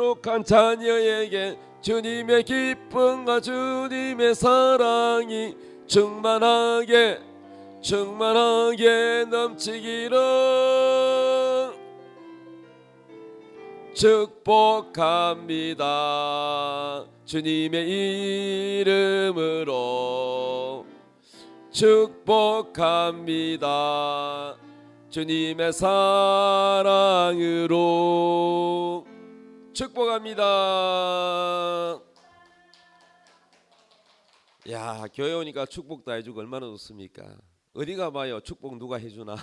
거룩한 자녀에게 주님의 기쁨과 주님의 사랑이 충만하게 넘치기를 축복합니다. 주님의 이름으로 축복합니다. 주님의 사랑으로 축복합니다. 야, 교회 오니까 축복 다 해주고 얼마나 좋습니까? 어디 가봐요, 축복 누가 해주나?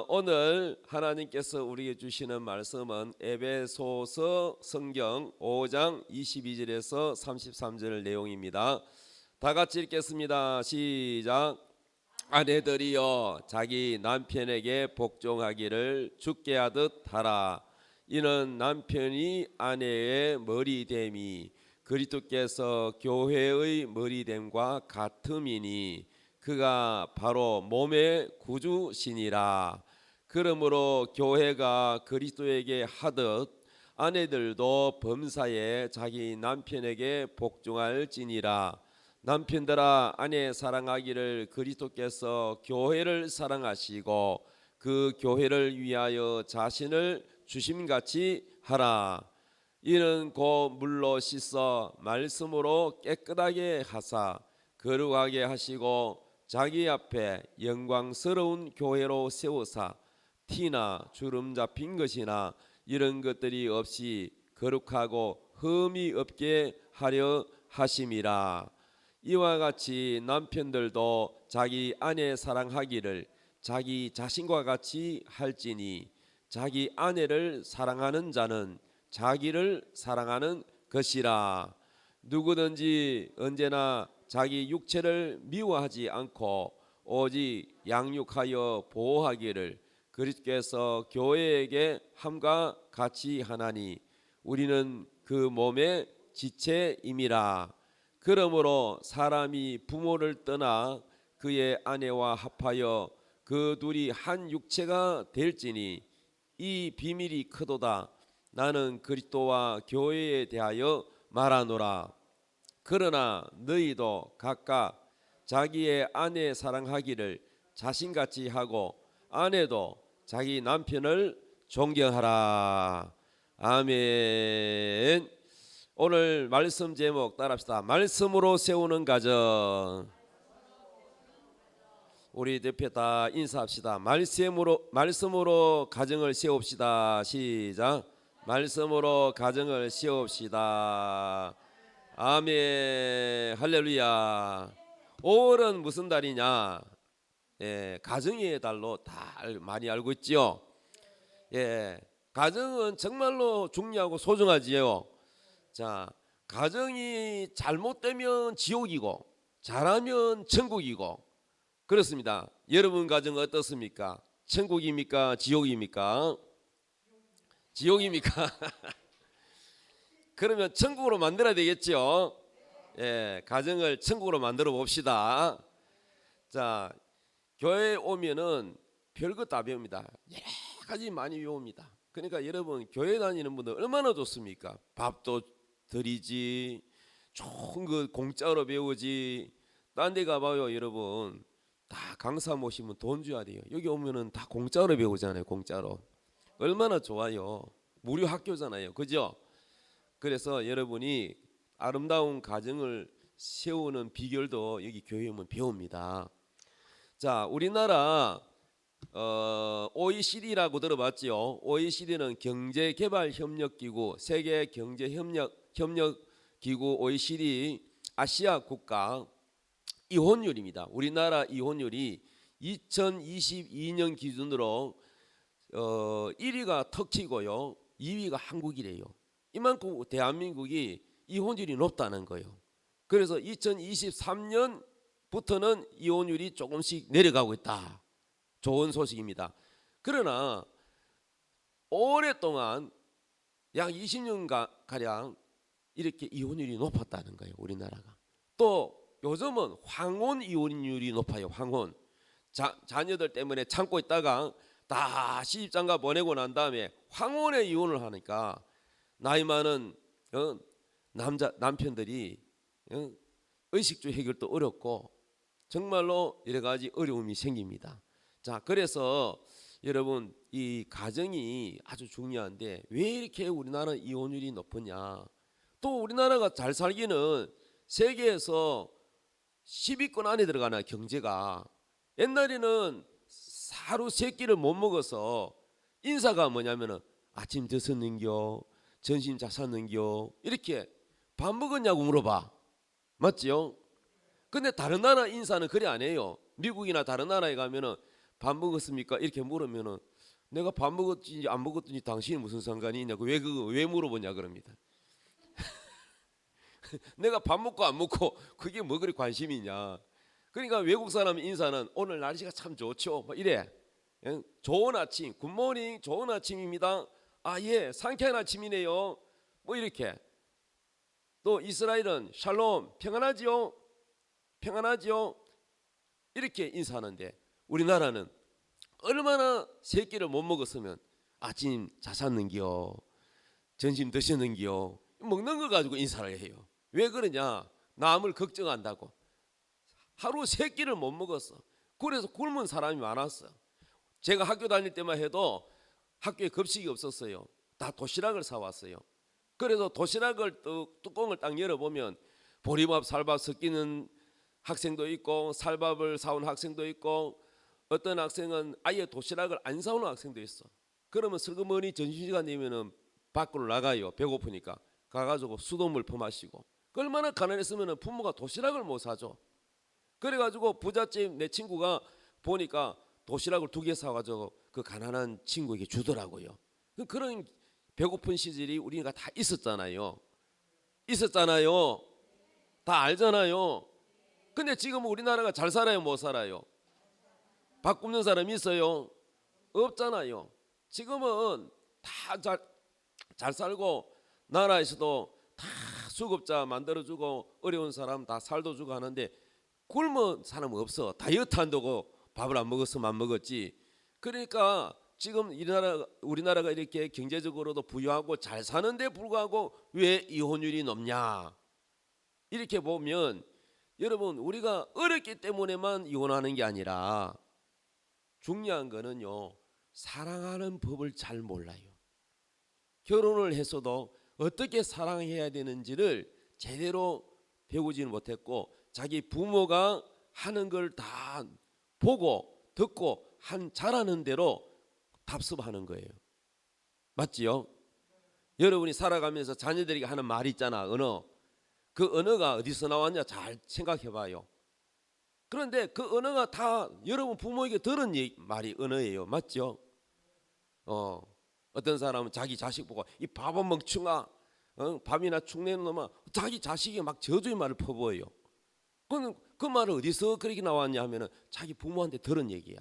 오늘 하나님께서 우리에게 주시는 말씀은 에베소서 성경 5장 22절에서 33절 내용입니다. 다 같이 읽겠습니다. 시작. 아내들이여 자기 남편에게 복종하기를 주께 하듯 하라. 이는 남편이 아내의 머리됨이 그리스도께서 교회의 머리됨과 같음이니 그가 바로 몸의 구주시니라. 그러므로 교회가 그리스도에게 하듯 아내들도 범사에 자기 남편에게 복종할지니라. 남편들아 아내 사랑하기를 그리스도께서 교회를 사랑하시고 그 교회를 위하여 자신을 주심같이 하라. 이는 곧 물로 씻어 말씀으로 깨끗하게 하사 거룩하게 하시고 자기 앞에 영광스러운 교회로 세우사 티나 주름 잡힌 것이나 이런 것들이 없이 거룩하고 흠이 없게 하려 하심이라. 이와 같이 남편들도 자기 아내 사랑하기를 자기 자신과 같이 할지니 자기 아내를 사랑하는 자는 자기를 사랑하는 것이라. 누구든지 언제나 자기 육체를 미워하지 않고 오직 양육하여 보호하기를 그리스도께서 교회에게 함과 같이 하나니 우리는 그 몸의 지체임이라. 그러므로 사람이 부모를 떠나 그의 아내와 합하여 그 둘이 한 육체가 될지니 이 비밀이 크도다. 나는 그리스도와 교회에 대하여 말하노라. 그러나 너희도 각각 자기의 아내 사랑하기를 자신같이 하고 아내도 자기 남편을 존경하라. 아멘. 오늘 말씀 제목 따라합시다. 말씀으로 세우는 가정. 우리 대표 다 인사합시다. 말씀으로 가정을 세웁시다. 시작. 말씀으로 가정을 세웁시다. 아멘. 할렐루야. 5월은 무슨 달이냐? 가정의 달로 다 많이 알고 있죠. 가정은 정말로 중요하고 소중하지요. 자, 가정이 잘못되면 지옥이고 잘하면 천국이고 그렇습니다. 여러분 가정은 어떻습니까? 천국입니까? 지옥입니까? 지옥입니까? 그러면 천국으로 만들어야 되겠죠. 가정을 천국으로 만들어 봅시다. 자, 교회에 오면은 별것 다 배웁니다. 여러 가지 많이 배웁니다. 그러니까 여러분 교회 다니는 분들 얼마나 좋습니까? 밥도 드리지, 좋은 거 공짜로 배우지. 딴 데 가봐요 여러분. 다 강사 모시면 돈 줘야 돼요. 여기 오면은 다 공짜로 배우잖아요. 공짜로. 얼마나 좋아요. 무료 학교잖아요. 그죠? 그래서 여러분이 아름다운 가정을 세우는 비결도 여기 교회에 오면 배웁니다. 자, 우리나라 OECD라고 들어봤죠? OECD는 경제개발협력기구, 세계경제협력기구 OECD 아시아 국가 이혼율입니다. 우리나라 이혼율이 2022년 기준으로 1위가 터키고요, 2위가 한국이래요. 이만큼 대한민국이 이혼율이 높다는 거예요. 그래서 2023년부터는 이혼율이 조금씩 내려가고 있다. 좋은 소식입니다. 그러나 오랫동안 약 20년 가량 이렇게 이혼율이 높았다는 거예요. 우리나라가. 또 요즘은 황혼 이혼율이 높아요. 황혼. 자녀들 때문에 참고 있다가 다 시집장가 보내고 난 다음에 황혼에 이혼을 하니까 나이 많은 남편들이 의식주 해결도 어렵고 정말로 여러 가지 어려움이 생깁니다. 자, 그래서 여러분 이 가정이 아주 중요한데 왜 이렇게 우리나라 이혼율이 높으냐? 또 우리나라가 잘 살기는 세계에서 10위권 안에 들어가나 경제가. 옛날에는 하루 세 끼를 못 먹어서 인사가 뭐냐면은 아침 드셨는겨, 점심 잤었는겨 이렇게 밥 먹었냐고 물어봐. 맞지요? 근데 다른 나라 인사는 그래 안 해요. 미국이나 다른 나라에 가면은 밥 먹었습니까? 이렇게 물으면은 내가 밥 먹었지 안 먹었든지 당신이 무슨 상관이 있냐고 왜 물어보냐 그럽니다. 내가 밥 먹고 안 먹고 그게 뭐 그리 관심이 있냐. 그러니까 외국 사람 인사는 오늘 날씨가 참 좋죠. 뭐 이래. 좋은 아침, 굿모닝, 좋은 아침입니다. 아, 예, 상쾌한 아침이네요. 뭐 이렇게. 또 이스라엘은 샬롬, 평안하지요? 평안하지요? 이렇게 인사하는데 우리나라는 얼마나 세 끼를 못 먹었으면 아침 자셨는겨, 점심 드셨는겨 먹는 거 가지고 인사를 해요. 왜 그러냐? 남을 걱정한다고. 하루 세 끼를 못 먹었어. 그래서 굶은 사람이 많았어. 제가 학교 다닐 때만 해도 학교에 급식이 없었어요. 다 도시락을 사왔어요. 그래서 도시락을 뚜껑을 딱 열어보면 보리밥, 살밥 섞이는 학생도 있고 살밥을 사온 학생도 있고 어떤 학생은 아예 도시락을 안 사오는 학생도 있어. 그러면 슬그머니 점심시간 되면은 밖으로 나가요. 배고프니까. 가가지고 수돗물 퍼마시고. 얼마나 가난했으면 부모가 도시락을 못 사줘. 그래가지고 부잣집 내 친구가 보니까 도시락을 2개 사가지고 그 가난한 친구에게 주더라고요. 그런 배고픈 시절이 우리가 다 있었잖아요. 있었잖아요. 다 알잖아요. 근데 지금 우리나라가 잘 살아요, 못 살아요? 밥 굶는 사람 있어요? 없잖아요. 지금은 다 잘 살고 나라에서도 다 수급자 만들어주고 어려운 사람 다 살도 주고 하는데 굶은 사람 없어. 다이어트 한다고 밥을 안 먹었으면 안 먹었지. 그러니까 지금 우리나라가 이렇게 경제적으로도 부유하고 잘 사는데 불구하고 왜 이혼율이 높냐? 이렇게 보면 여러분 우리가 어렵기 때문에만 이혼하는 게 아니라 중요한 거는요. 사랑하는 법을 잘 몰라요. 결혼을 했어도 어떻게 사랑해야 되는지를 제대로 배우지는 못했고 자기 부모가 하는 걸 다 보고 듣고 잘하는 대로 답습하는 거예요. 맞지요? 여러분이 살아가면서 자녀들에게 하는 말이 있잖아. 언어. 그 언어가 어디서 나왔냐 잘 생각해 봐요. 그런데 그 언어가 다 여러분 부모에게 들은 말이 언어예요. 맞죠? 어떤 사람은 자기 자식 보고 이 바보 멍충아, 밥이나 축내는 놈아, 자기 자식이 막 저주의 말을 퍼부어요. 그 말을 어디서 그렇게 나왔냐 하면은 자기 부모한테 들은 얘기야.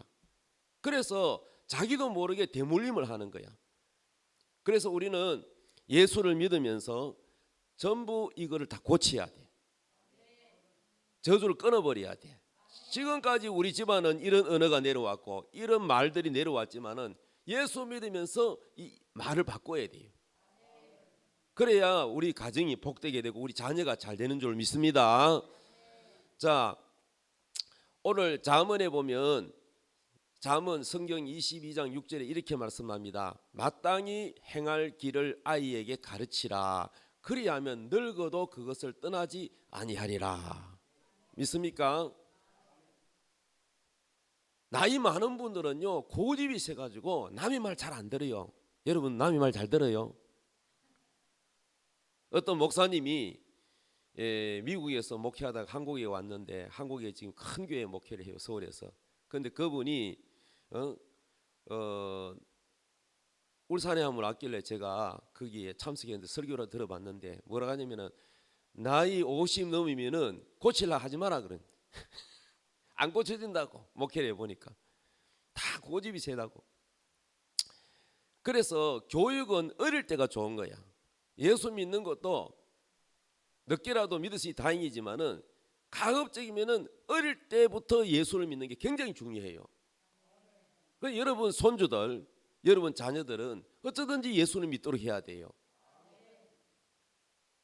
그래서 자기도 모르게 대물림을 하는 거야. 그래서 우리는 예수를 믿으면서 전부 이거를 다 고쳐야 돼. 저주를 끊어버려야 돼. 지금까지 우리 집안은 이런 언어가 내려왔고 이런 말들이 내려왔지만은 예수 믿으면서 이 말을 바꿔야 돼요. 그래야 우리 가정이 복되게 되고 우리 자녀가 잘 되는 줄 믿습니다. 자, 오늘 잠언에 보면 잠언 성경 22장 6절에 이렇게 말씀합니다. 마땅히 행할 길을 아이에게 가르치라. 그리하면 늙어도 그것을 떠나지 아니하리라. 믿습니까? 나이 많은 분들은요 고집이 세가지고 남의 말 잘 안 들어요. 여러분 남의 말 잘 들어요? 어떤 목사님이 미국에서 목회하다가 한국에 왔는데 한국에 지금 큰 교회 목회를 해요. 서울에서. 그런데 그분이 울산에 한번 왔길래 제가 거기에 참석했는데 설교를 들어봤는데 뭐라 하냐면은 나이 50 넘으면은 고칠라 하지 마라 그런. 안 고쳐진다고 목회를 해보니까 다 고집이 세다고. 그래서 교육은 어릴 때가 좋은 거야. 예수 믿는 것도 늦게라도 믿으시니 다행이지만은 가급적이면은 어릴 때부터 예수를 믿는 게 굉장히 중요해요. 그 여러분 손주들, 여러분 자녀들은 어쩌든지 예수를 믿도록 해야 돼요.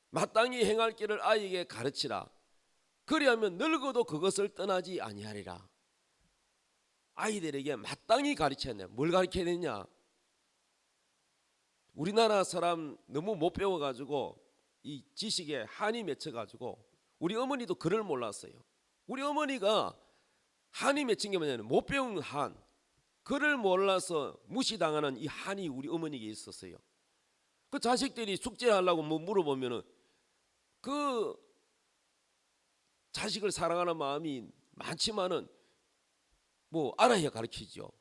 마땅히 행할 길을 아이에게 가르치라. 그리하면 늙어도 그것을 떠나지 아니하리라. 아이들에게 마땅히 가르쳐야 돼요. 뭘 가르쳐야 되냐? 우리나라 사람 너무 못 배워가지고 이 지식에 한이 맺혀가지고 우리 어머니도 글을 몰랐어요. 우리 어머니가 한이 맺힌 게 뭐냐면 못 배운 한, 글을 몰라서 무시당하는 이 한이 우리 어머니에게 있었어요. 그 자식들이 숙제하려고 뭐 물어보면은 그 자식을 사랑하는 마음이 많지만은 뭐 알아야 가르치죠.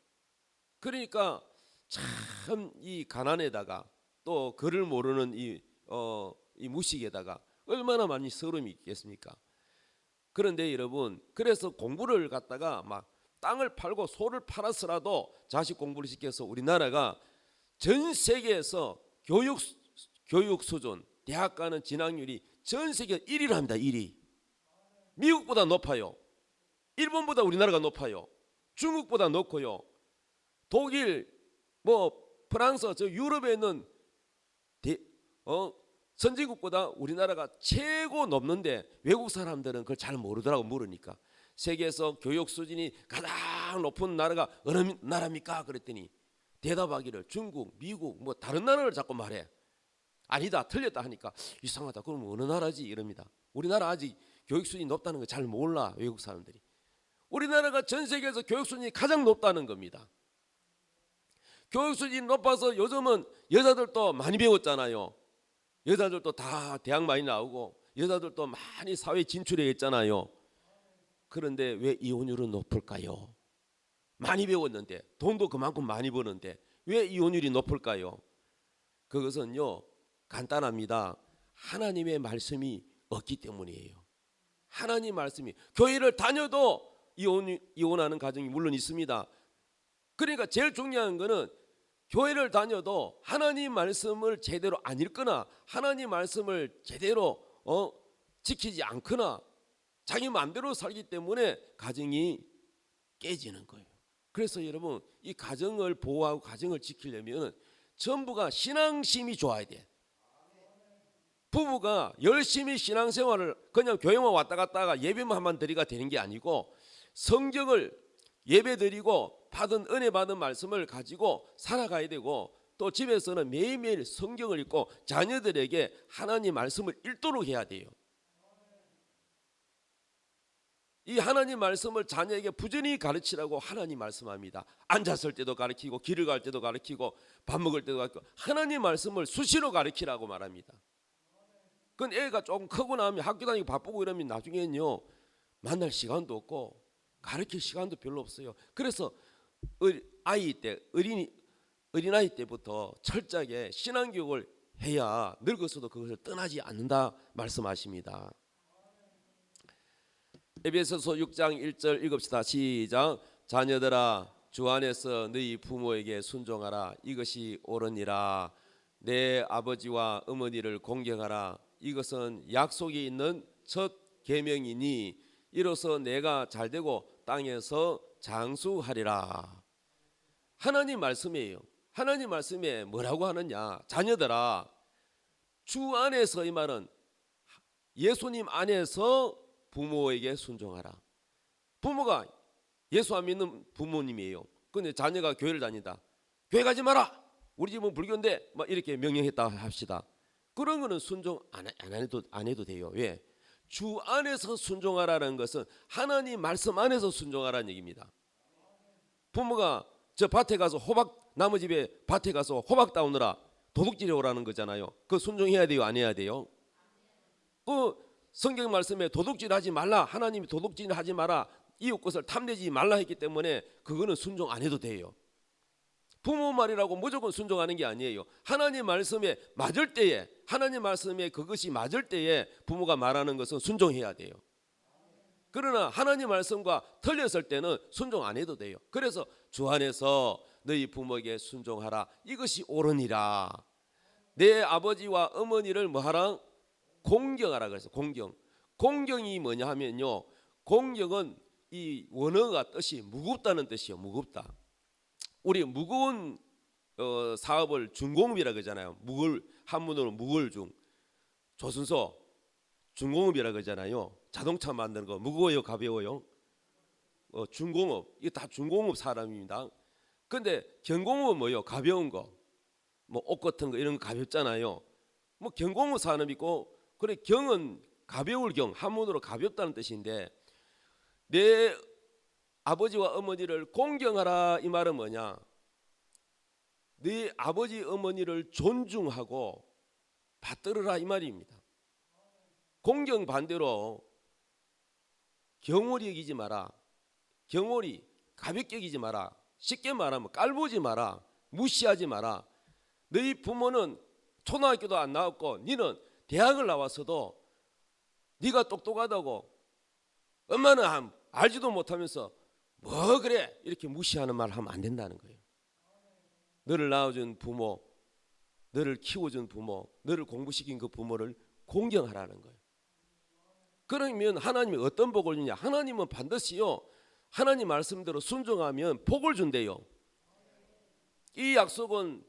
그러니까 참 이 가난에다가 또 글을 모르는 이 무식에다가 얼마나 많이 서름이 있겠습니까? 그런데 여러분, 그래서 공부를 갖다가 막 땅을 팔고 소를 팔아서라도 자식 공부를 시켜서 우리나라가 전 세계에서 교육 수준, 대학 가는 진학률이 전 세계 1위를 합니다. 1위. 미국보다 높아요. 일본보다 우리나라가 높아요. 중국보다 높고요. 독일, 뭐 프랑스, 저 유럽에 있는 선진국보다 우리나라가 최고 높는데 외국 사람들은 그걸 잘 모르더라고. 모르니까. 세계에서 교육 수준이 가장 높은 나라가 어느 나라입니까? 그랬더니 대답하기를 중국, 미국, 뭐 다른 나라를 자꾸 말해. 아니다, 틀렸다 하니까 이상하다. 그럼 어느 나라지? 이럽니다. 우리나라 아직 교육 수준이 높다는 거 잘 몰라. 외국 사람들이. 우리나라가 전 세계에서 교육 수준이 가장 높다는 겁니다. 교육 수준이 높아서 요즘은 여자들도 많이 배웠잖아요. 여자들도 다 대학 많이 나오고 여자들도 많이 사회 진출해 있잖아요. 그런데 왜 이혼율은 높을까요? 많이 배웠는데, 돈도 그만큼 많이 버는데 왜 이혼율이 높을까요? 그것은요, 간단합니다. 하나님의 말씀이 없기 때문이에요. 하나님 말씀이, 교회를 다녀도 이혼하는 가정이 물론 있습니다. 그러니까 제일 중요한 거는 교회를 다녀도 하나님 말씀을 제대로 안 읽거나 하나님 말씀을 제대로 지키지 않거나 자기 마음대로 살기 때문에 가정이 깨지는 거예요. 그래서 여러분, 이 가정을 보호하고 가정을 지키려면 전부가 신앙심이 좋아야 돼. 부부가 열심히 신앙생활을 그냥 교회만 왔다 갔다가 예배만 하면 드리가 되는 게 아니고 성경을 예배드리고 받은 은혜 받은 말씀을 가지고 살아가야 되고 또 집에서는 매일매일 성경을 읽고 자녀들에게 하나님 말씀을 읽도록 해야 돼요. 이 하나님 말씀을 자녀에게 부지런히 가르치라고 하나님 말씀합니다. 앉았을 때도 가르치고 길을 갈 때도 가르치고 밥 먹을 때도 가르치고 하나님 말씀을 수시로 가르치라고 말합니다. 그건 애가 조금 크고 나면 학교 다니고 바쁘고 이러면 나중에는요 만날 시간도 없고 가르칠 시간도 별로 없어요. 그래서 어린아이 때부터 철저하게 신앙교육을 해야 늙어서도 그것을 떠나지 않는다 말씀하십니다. 에베소서 6장 1절 읽읍시다. 시작. 자녀들아 주 안에서 너희 부모에게 순종하라. 이것이 옳으니라. 내 아버지와 어머니를 공경하라. 이것은 약속이 있는 첫 계명이니 이로써 내가 잘되고 땅에서 장수하리라. 하나님 말씀이에요. 하나님 말씀에 뭐라고 하느냐? 자녀들아 주 안에서, 이 말은 예수님 안에서 부모에게 순종하라. 부모가 예수 안 믿는 부모님이에요. 근데 자녀가 교회를 다닌다. 교회 가지 마라. 우리 집은 불교인데 막 이렇게 명령했다 합시다. 그런 거는 순종 안 해도 돼요. 왜? 주 안에서 순종하라는 것은 하나님 말씀 안에서 순종하라는 얘기입니다. 부모가 저 밭에 가서 나무 집에 밭에 가서 호박 따오느라 도둑질해 오라는 거잖아요. 그 순종해야 돼요, 안 해야 돼요? 그 성경 말씀에 도둑질하지 말라, 하나님이 도둑질하지 마라, 이웃 것을 탐내지 말라 했기 때문에 그거는 순종 안 해도 돼요. 부모 말이라고 무조건 순종하는 게 아니에요. 하나님 말씀에 맞을 때에, 하나님 말씀에 그것이 맞을 때에 부모가 말하는 것은 순종해야 돼요. 그러나 하나님 말씀과 틀렸을 때는 순종 안 해도 돼요. 그래서 주 안에서 너희 부모에게 순종하라. 이것이 옳으니라. 내 아버지와 어머니를 뭐하라? 공경하라 그래서 공경이 뭐냐 하면요, 공경은 이 원어가 뜻이 무겁다는 뜻이에요. 무겁다. 우리 무거운 사업을 중공업이라 그러잖아요. 한문으로 무거울중. 조선소 중공업이라 그러잖아요. 자동차 만드는 거 무거워요, 가벼워요? 중공업. 이게 다 중공업 사람입니다. 근데 경공업은 뭐예요? 가벼운 거. 뭐 옷 같은 거 이런 거 가볍잖아요. 뭐 경공업 산업 있고, 그래 경은 가벼울 경, 한문으로 가볍다는 뜻인데, 내 아버지와 어머니를 공경하라 이 말은 뭐냐? 네 아버지 어머니를 존중하고 받들으라 이 말입니다. 공경 반대로 경홀히 여기지 마라. 경홀히 가볍게 여기지 마라. 쉽게 말하면 깔보지 마라. 무시하지 마라. 너희 부모는 초등학교도 안 나왔고 너는 대학을 나왔어도 네가 똑똑하다고 엄마는 알지도 못하면서 뭐 그래 이렇게 무시하는 말 하면 안 된다는 거예요. 너를 낳아준 부모, 너를 키워준 부모, 너를 공부시킨 그 부모를 공경하라는 거예요. 그러면 하나님이 어떤 복을 주냐? 하나님은 반드시요, 하나님 말씀대로 순종하면 복을 준대요. 이 약속은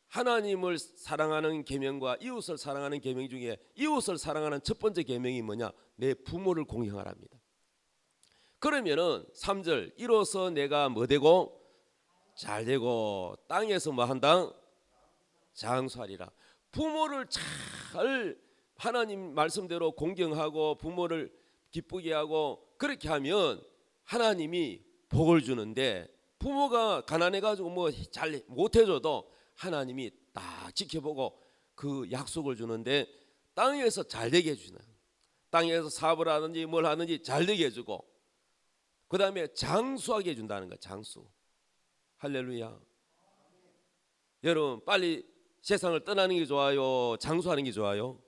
하나님을 사랑하는 계명과 이웃을 사랑하는 계명 중에 이웃을 사랑하는 첫 번째 계명이 뭐냐? 내 부모를 공경하랍니다. 그러면은 3절, 이로써 내가 뭐 되고 잘 되고 땅에서 뭐 한다? 장수하리라. 부모를 잘 하나님 말씀대로 공경하고 부모를 기쁘게 하고 그렇게 하면 하나님이 복을 주는데, 부모가 가난해가지고 뭐 잘 못해줘도 하나님이 딱 지켜보고 그 약속을 주는데, 땅에서 잘 되게 해주는, 땅에서 사업을 하든지 뭘 하든지 잘 되게 해주고, 그 다음에 장수하게 해준다는 거야. 장수. 할렐루야. 여러분 빨리 세상을 떠나는 게 좋아요, 장수하는 게 좋아요?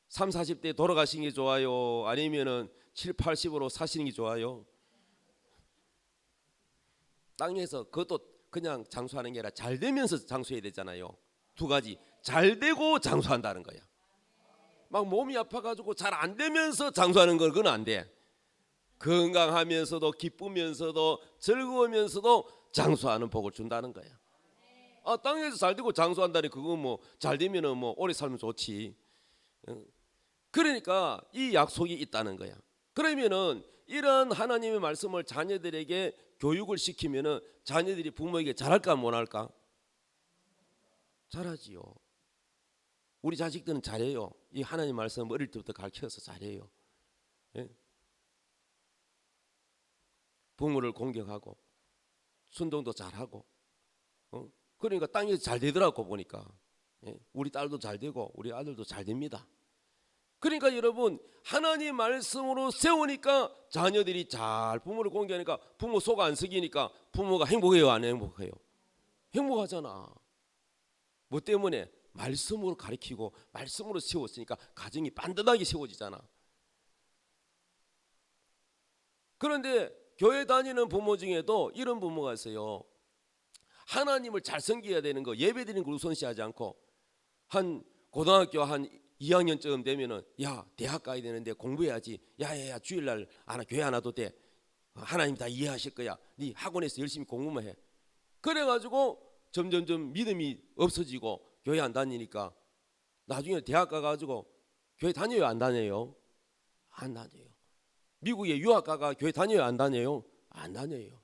3, 40대 돌아가시는 게 좋아요, 아니면은 7, 80으로 사시는 게 좋아요? 땅에서 그것도 그냥 장수하는 게 아니라 잘 되면서 장수해야 되잖아요. 두 가지. 잘 되고 장수한다는 거야. 막 몸이 아파가지고 잘 안 되면서 장수하는 건 그건 안 돼. 건강하면서도 기쁘면서도 즐거우면서도 장수하는 복을 준다는 거야. 땅에서 잘 되고 장수한다니 그거 뭐 잘 되면은 뭐 오래 살면 좋지. 그러니까 이 약속이 있다는 거야. 그러면은 이런 하나님의 말씀을 자녀들에게 교육을 시키면은 자녀들이 부모에게 잘할까 못할까? 잘하지요. 우리 자식들은 잘해요. 이 하나님 말씀 어릴 때부터 가르쳐서 잘해요. 예? 부모를 공경하고 순종도 잘하고, 그러니까 땅에서 잘 되더라고 보니까. 예? 우리 딸도 잘 되고 우리 아들도 잘 됩니다. 그러니까 여러분 하나님 말씀으로 세우니까 자녀들이 잘 부모를 공경하니까 부모 속 안 썩이니까 부모가 행복해요, 안 행복해요? 행복하잖아. 뭐 때문에? 말씀으로 가르치고 말씀으로 세웠으니까 가정이 반듯하게 세워지잖아. 그런데 교회 다니는 부모 중에도 이런 부모가 있어요. 하나님을 잘 섬겨야 되는 거, 예배드리는 걸 우선시하지 않고 한 고등학교 한 2학년쯤 되면은 야 대학 가야 되는데 공부해야지. 야야야 주일날 교회 안 와도 돼. 하나님 다 이해하실 거야. 네 학원에서 열심히 공부만 해. 그래가지고 점점점 믿음이 없어지고 교회 안 다니니까 나중에 대학 가가지고 교회 다녀요, 안 다녀요? 안 다녀요. 미국에 유학 가가 교회 다녀요, 안 다녀요? 안 다녀요.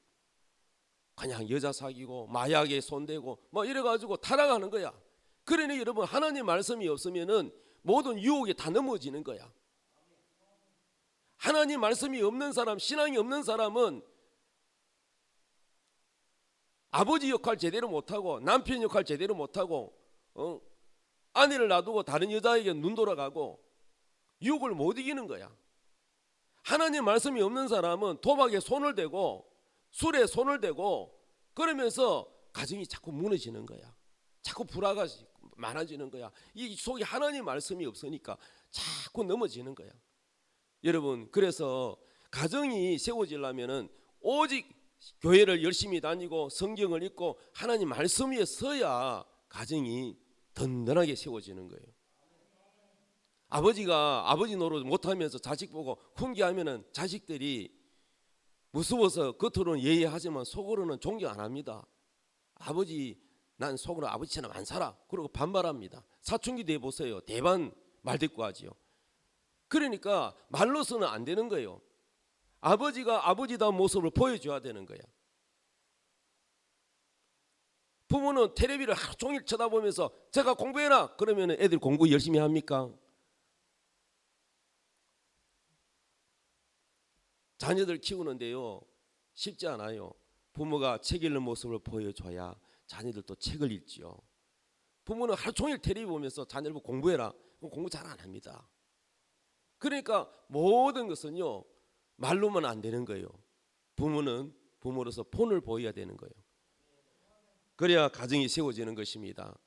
그냥 여자 사귀고 마약에 손대고 뭐 이래가지고 타락하는 거야. 그러니 여러분 하나님 말씀이 없으면은 모든 유혹에 다 넘어지는 거야. 하나님 말씀이 없는 사람, 신앙이 없는 사람은 아버지 역할 제대로 못하고 남편 역할 제대로 못하고 아내를 놔두고 다른 여자에게 눈 돌아가고 유혹을 못 이기는 거야. 하나님 말씀이 없는 사람은 도박에 손을 대고 술에 손을 대고 그러면서 가정이 자꾸 무너지는 거야. 자꾸 불화가 많아지는 거야. 이 속에 하나님 말씀이 없으니까 자꾸 넘어지는 거야. 여러분 그래서 가정이 세워지려면은 오직 교회를 열심히 다니고 성경을 읽고 하나님 말씀 위에 서야 가정이 든든하게 세워지는 거예요. 아버지가 아버지 노릇 못하면서 자식 보고 훈계하면은 자식들이 무서워서 겉으로는 예의하지만 속으로는 존경 안 합니다. 아버지, 난 속으로 아버지처럼 안 살아. 그러고 반발합니다. 사춘기 돼 보세요. 대반 말대꾸하지요. 그러니까 말로서는 안 되는 거예요. 아버지가 아버지다운 모습을 보여줘야 되는 거야. 부모는 텔레비를 하루 종일 쳐다보면서 제가 공부해라 그러면 애들 공부 열심히 합니까? 자녀들 키우는데요 쉽지 않아요. 부모가 책 읽는 모습을 보여줘야 자녀들도 책을 읽지요. 부모는 하루 종일 텔레비 보면서 자녀를 보고 공부해라 그럼 공부 잘 안 합니다. 그러니까 모든 것은요 말로만 안 되는 거예요. 부모는 부모로서 본을 보여야 되는 거예요. 그래야 가정이 세워지는 것입니다.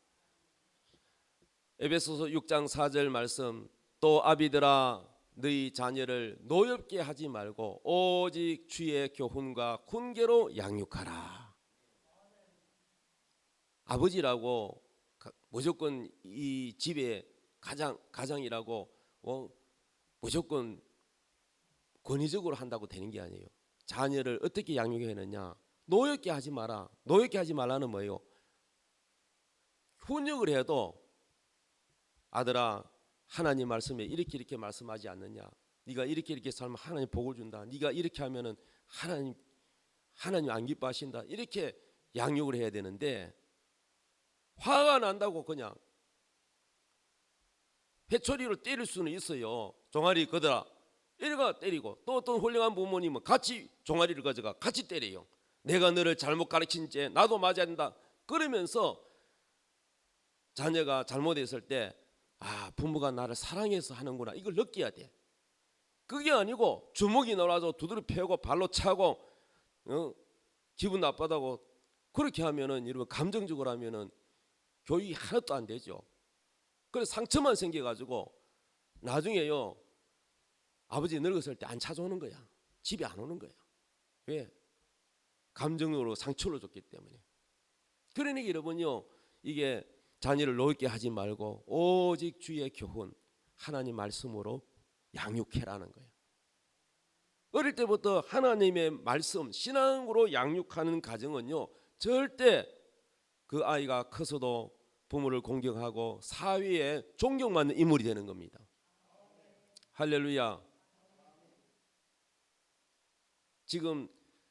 에베소서 6장 4절 말씀, 또 아비들아 너희 자녀를 노엽게 하지 말고 오직 주의 교훈과 훈계로 양육하라. 아버지라고 무조건 이 집의 가장이라고 무조건 권위적으로 한다고 되는 게 아니에요. 자녀를 어떻게 양육해야 하느냐? 노엽게 하지 마라. 노엽게 하지 말라는 뭐예요? 훈육을 해도 아들아 하나님 말씀에 이렇게 말씀하지 않느냐? 네가 이렇게 살면 하나님 복을 준다. 네가 이렇게 하면은 하나님 안 기뻐하신다. 이렇게 양육을 해야 되는데 화가 난다고 그냥 회초리로 때릴 수는 있어요. 종아리 거더라. 이래가 때리고 또 어떤 훌륭한 부모님은 같이 종아리를 가져가 같이 때려요. 내가 너를 잘못 가르친 죄 나도 맞아야 된다. 그러면서 자녀가 잘못했을 때 부모가 나를 사랑해서 하는구나 이걸 느껴야 돼. 그게 아니고 주먹이 나와서 두드려 패고 발로 차고 기분 나쁘다고 그렇게 하면은 여러분 감정적으로 하면은 교육이 하나도 안 되죠. 그래서 상처만 생겨가지고 나중에요 아버지 늙었을 때 안 찾아오는 거야. 집에 안 오는 거야. 왜? 감정으로 상처를 줬기 때문에. 그러니까 여러분요 이게 자녀를 노엽게 하지 말고 오직 주의 교훈 하나님 말씀으로 양육해라는 거예요. 어릴 때부터 하나님의 말씀 신앙으로 양육하는 가정은요 절대 그 아이가 커서도 부모를 공경하고 사회에 존경받는 인물이 되는 겁니다. 할렐루야. 지금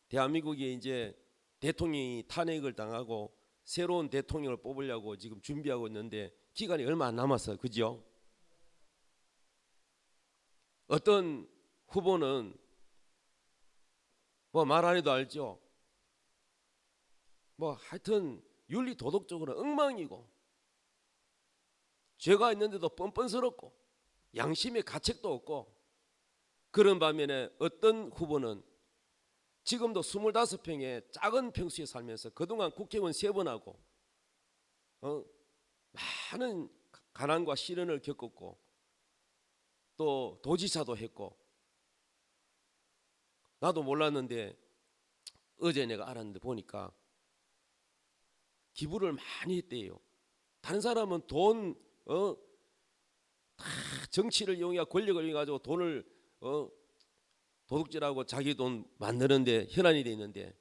대한민국이 이제 대통령이 탄핵을 당하고 새로운 대통령을 뽑으려고 지금 준비하고 있는데 기간이 얼마 안 남았어요. 그죠? 어떤 후보는 뭐 말 안 해도 알죠. 뭐 하여튼 윤리 도덕적으로 엉망이고 죄가 있는데도 뻔뻔스럽고 양심의 가책도 없고 그런 반면에 어떤 후보는 지금도 25평의 작은 평수에 살면서 그동안 국회의원 3번 하고 많은 가난과 시련을 겪었고 또 도지사도 했고 나도 몰랐는데 어제 내가 알았는데 보니까 기부를 많이 했대요. 다른 사람은 돈 다 정치를 이용해 권력을 이용해 가지고 돈을 도둑질하고 자기 돈 만드는데 현안이 돼 있는데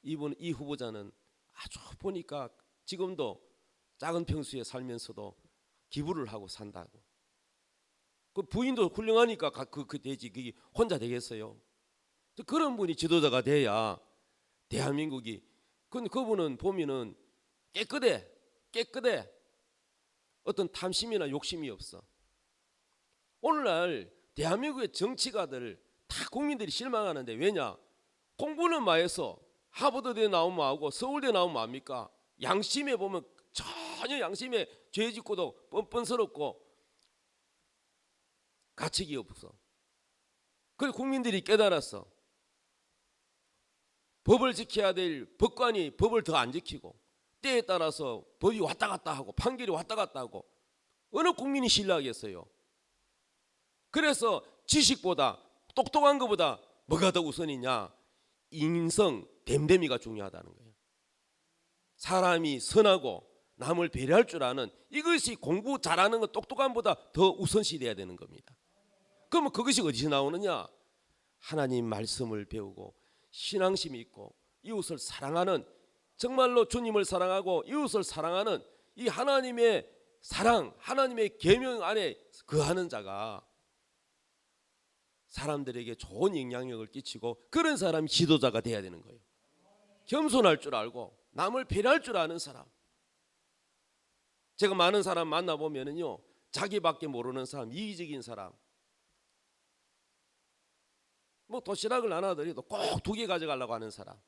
이 후보자는 아주 보니까 지금도 작은 평수에 살면서도 기부를 하고 산다고. 그 부인도 훌륭하니까 그 되지 그게 혼자 되겠어요. 그런 분이 지도자가 돼야 대한민국이. 근데 그분은 보면은 깨끗해. 어떤 탐심이나 욕심이 없어. 오늘날 대한민국의 정치가들 다 국민들이 실망하는데 왜냐? 공부는 마해서 하버드대 나오면 뭐하고 서울대 나오면 뭐합니까? 양심에 보면 전혀 양심에 죄 짓고도 뻔뻔스럽고 가책이 없어. 그래서 국민들이 깨달았어. 법을 지켜야 될 법관이 법을 더 안 지키고 때에 따라서 법이 왔다 갔다 하고 판결이 왔다 갔다 하고 어느 국민이 신뢰하겠어요? 그래서 지식보다 똑똑한 것보다 뭐가 더 우선이냐? 인성, 됨됨이가 중요하다는 거예요. 사람이 선하고 남을 배려할 줄 아는 이것이 공부 잘하는 것 똑똑함보다 더 우선시 돼야 되는 겁니다. 그러면 그것이 어디서 나오느냐? 하나님 말씀을 배우고 신앙심이 있고 이웃을 사랑하는, 정말로 주님을 사랑하고 이웃을 사랑하는 이 하나님의 사랑, 하나님의 계명 안에 거하는 자가 사람들에게 좋은 영향력을 끼치고 그런 사람이 지도자가 돼야 되는 거예요. 겸손할 줄 알고 남을 배려할 줄 아는 사람. 제가 많은 사람 만나보면은요, 자기밖에 모르는 사람, 이기적인 사람, 뭐 도시락을 하나 드려도 꼭 2개 가져가려고 하는 사람,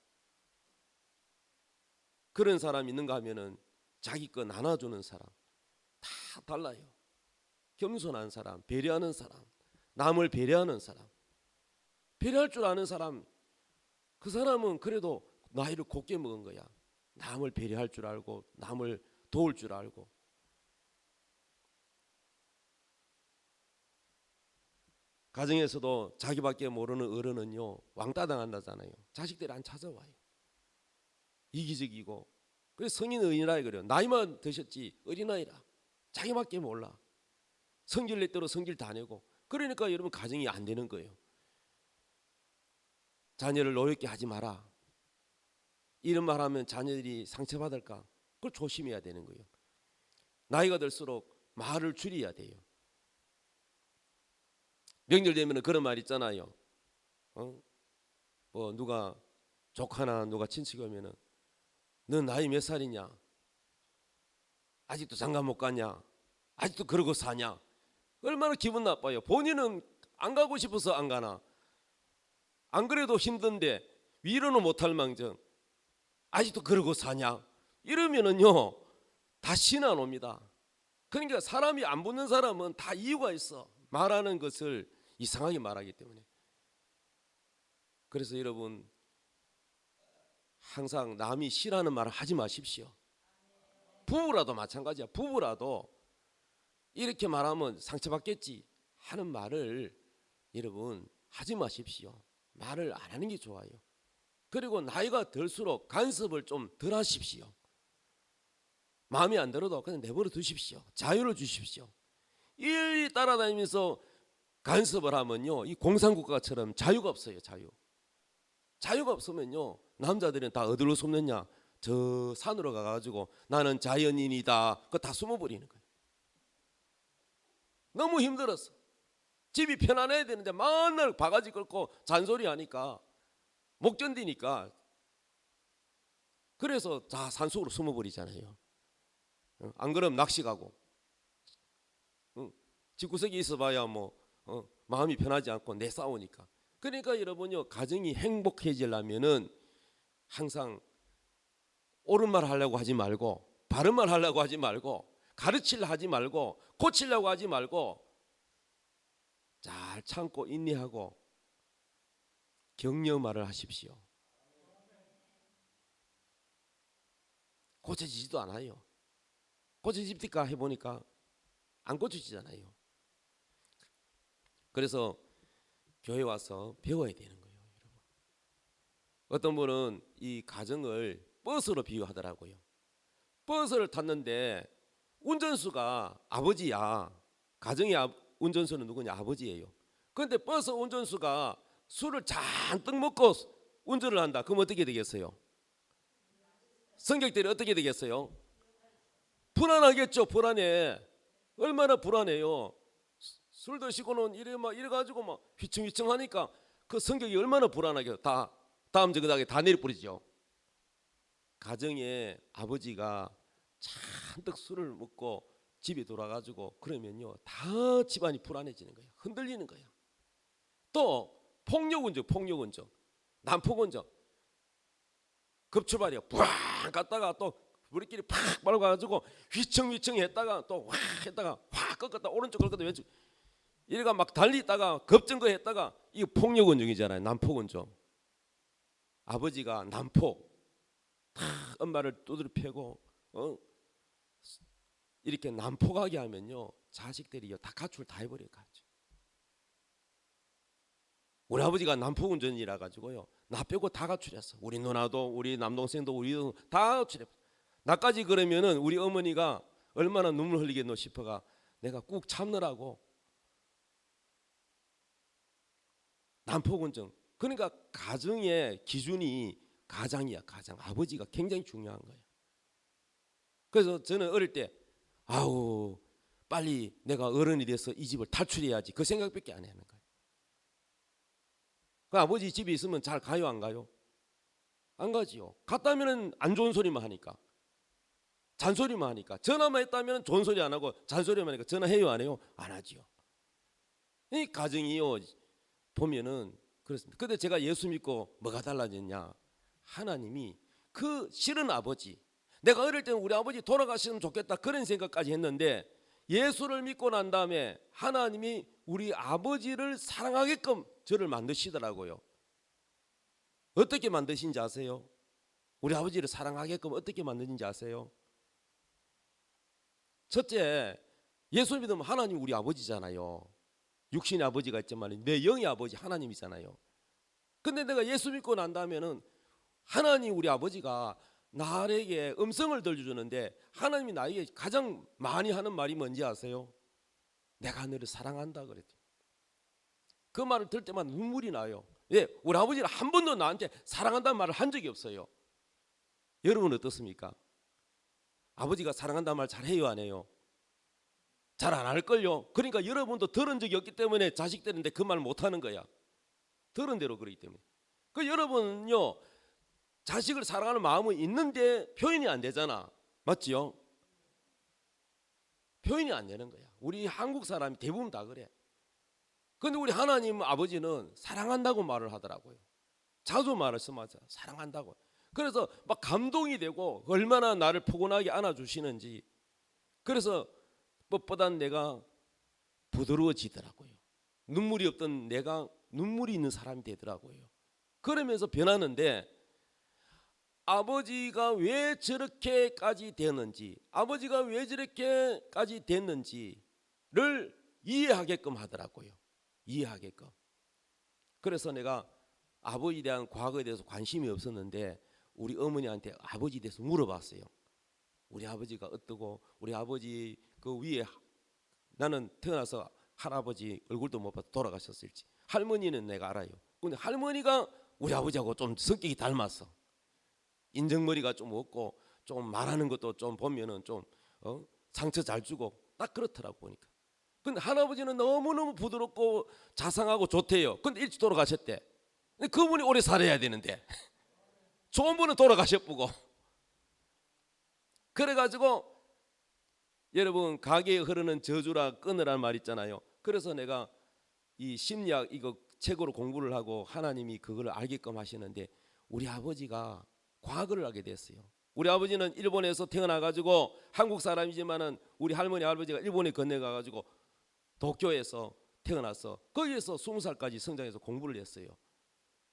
그런 사람 있는가 하면은 자기 거 나눠주는 사람, 다 달라요. 겸손한 사람, 배려하는 사람, 남을 배려하는 사람, 배려할 줄 아는 사람, 그 사람은 그래도 나이를 곱게 먹은 거야. 남을 배려할 줄 알고 남을 도울 줄 알고. 가정에서도 자기밖에 모르는 어른은요, 왕따 당한다잖아요. 자식들이 안 찾아와요. 이기적이고. 그래서 성인 어린아이 그래요. 나이만 드셨지 어린아이라. 자기밖에 몰라. 성질 낼 대로 성질 다 내고. 그러니까 여러분 가정이 안 되는 거예요. 자녀를 노엽게 하지 마라. 이런 말 하면 자녀들이 상처받을까? 그걸 조심해야 되는 거예요. 나이가 들수록 말을 줄여야 돼요. 명절 되면 그런 말 있잖아요. 뭐 누가 조카나 누가 친척이 오면은 너 나이 몇 살이냐? 아직도 장가 못 갔냐? 아직도 그러고 사냐? 얼마나 기분 나빠요. 본인은 안 가고 싶어서 안 가나? 안 그래도 힘든데 위로는 못할 망정 아직도 그러고 사냐? 이러면은요 다시는 안 옵니다. 그러니까 사람이 안 붙는 사람은 다 이유가 있어. 말하는 것을 이상하게 말하기 때문에. 그래서 여러분 항상 남이 싫어하는 말을 하지 마십시오. 부부라도 마찬가지야. 부부라도 이렇게 말하면 상처받겠지 하는 말을 여러분 하지 마십시오. 말을 안 하는 게 좋아요. 그리고 나이가 들수록 간섭을 좀 덜 하십시오. 마음에 안 들어도 그냥 내버려 두십시오. 자유를 주십시오. 일일이 따라다니면서 간섭을 하면요, 이 공산국가처럼 자유가 없어요. 자유가 없으면요, 남자들은 다 어디로 숨느냐? 저 산으로 가가지고 나는 자연인이다. 그거 다 숨어버리는 거예요. 너무 힘들었어. 집이 편안해야 되는데 맨날 바가지 긁고 잔소리하니까 못 견디니까 그래서 다 산속으로 숨어버리잖아요. 안 그러면 낚시 가고 집구석에 있어봐야 뭐 마음이 편하지 않고 내 싸우니까. 그러니까 여러분요, 가정이 행복해지려면은 항상 옳은 말 하려고 하지 말고 바른 말 하려고 하지 말고 가르치려 하지 말고 고치려고 하지 말고 잘 참고 인내하고 격려 말을 하십시오. 고쳐지지도 않아요. 고쳐집니까 해보니까 안 고쳐지잖아요. 그래서 교회 와서 배워야 되는 거예요, 여러분. 어떤 분은 이 가정을 버스로 비유하더라고요. 버스를 탔는데 운전수가 아버지야. 가정의 운전수는 누구냐? 아버지예요. 그런데 버스 운전수가 술을 잔뜩 먹고 운전을 한다. 그럼 어떻게 되겠어요? 성격들이 어떻게 되겠어요? 불안하겠죠. 불안해. 얼마나 불안해요. 술 드시고는 이래 가지고 막 휘청휘청하니까 그 성격이 얼마나 불안하겠어요. 다 다음 정당에 다 내려버리죠. 가정에 아버지가 잔뜩 술을 먹고 집에 돌아가지고 그러면요, 다 집안이 불안해지는 거예요. 흔들리는 거예요. 또 폭력운전, 난폭운전, 급출발이요. 푸앙 갔다가 또 우리끼리 팍 밟아가지고 휘청휘청 했다가 또 확 했다가 확 꺾었다 오른쪽 꺾었다 왼쪽 이래가 막 달리다가 급정거 했다가 이거 폭력운전이잖아요. 난폭운전. 아버지가 난폭 다 엄마를 두드려 패고 이렇게 난폭하게 하면요, 자식들이요 다 가출 다 해버려요. 가출. 우리 아버지가 난폭운전이라 가지고요 나 빼고 다 가출했어. 우리 누나도 우리 남동생도 우리도 다 가출했어. 나까지 그러면은 우리 어머니가 얼마나 눈물 흘리겠노 싶어가 내가 꾹 참느라고 난폭운정. 그러니까 가정의 기준이 가장이야. 가장. 아버지가 굉장히 중요한 거예요. 그래서 저는 어릴 때 아우 빨리 내가 어른이 돼서 이 집을 탈출해야지 그 생각밖에 안 하는 거예요. 그 아버지 집에 있으면 잘 가요 안 가요? 안 가지요. 갔다면은 안 좋은 소리만 하니까, 잔소리만 하니까. 전화만 했다면 좋은 소리 안 하고 잔소리만 하니까 전화해요 안 해요? 안 하지요. 이 가정이요 보면은 그렇습니다. 근데 제가 예수 믿고 뭐가 달라졌냐? 하나님이 그 싫은 아버지, 내가 어릴 때는 우리 아버지 돌아가시면 좋겠다 그런 생각까지 했는데 예수를 믿고 난 다음에 하나님이 우리 아버지를 사랑하게끔 저를 만드시더라고요. 어떻게 만드신지 아세요? 우리 아버지를 사랑하게끔 어떻게 만드신지 아세요? 첫째, 예수 믿으면 하나님 우리 아버지잖아요. 육신의 아버지가 있지만 내 영의 아버지 하나님이잖아요. 근데 내가 예수 믿고 난 다음에는 하나님 우리 아버지가 나에게 음성을 들려주는데 하나님이 나에게 가장 많이 하는 말이 뭔지 아세요? 내가 너를 사랑한다 그랬죠. 그 말을 들을 때마다 눈물이 나요. 예, 우리 아버지는 한 번도 나한테 사랑한다는 말을 한 적이 없어요. 여러분 어떻습니까? 아버지가 사랑한다는 말 잘해요 안 해요? 잘 안 할걸요. 그러니까 여러분도 들은 적이 없기 때문에 자식 되는데 그 말 못하는 거야. 들은 대로 그러기 때문에. 그 여러분은요 자식을 사랑하는 마음은 있는데 표현이 안 되잖아. 맞지요? 표현이 안 되는 거야. 우리 한국 사람이 대부분 다 그래. 근데 우리 하나님 아버지는 사랑한다고 말을 하더라고요. 자주 말씀하죠. 사랑한다고. 그래서 막 감동이 되고 얼마나 나를 포근하게 안아주시는지. 그래서 무엇보다 내가 부드러워지더라고요. 눈물이 없던 내가 눈물이 있는 사람이 되더라고요. 그러면서 변하는데 아버지가 왜 저렇게까지 되는지, 아버지가 왜 저렇게까지 됐는지를 이해하게끔 하더라고요. 이해하게끔. 그래서 내가 아버지에 대한 과거에 대해서 관심이 없었는데 우리 어머니한테 아버지에 대해서 물어봤어요. 우리 아버지가 어떠고 우리 아버지 그 위에 나는 태어나서 할아버지 얼굴도 못 봐서 돌아가셨을지, 할머니는 내가 알아요. 근데 할머니가 우리 아버지하고 좀 성격이 닮았어. 인정머리가 좀 없고 좀 말하는 것도 좀 보면은 좀 상처 잘 주고 딱 그렇더라고 보니까. 근데 할아버지는 너무너무 부드럽고 자상하고 좋대요. 근데 일찍 돌아가셨대. 근데 그분이 오래 살아야 되는데 좋은 분은 돌아가셨고. 그래가지고 여러분 가게에 흐르는 저주라 끊으라는 말 있잖아요. 그래서 내가 이 심리학 이거 책으로 공부를 하고 하나님이 그걸 알게끔 하시는데 우리 아버지가 과거를 알게 됐어요. 우리 아버지는 일본에서 태어나가지고 한국 사람이지만은 우리 할머니 할아버지가 일본에 건너가가지고 도쿄에서 태어나서 거기에서 20살까지 성장해서 공부를 했어요.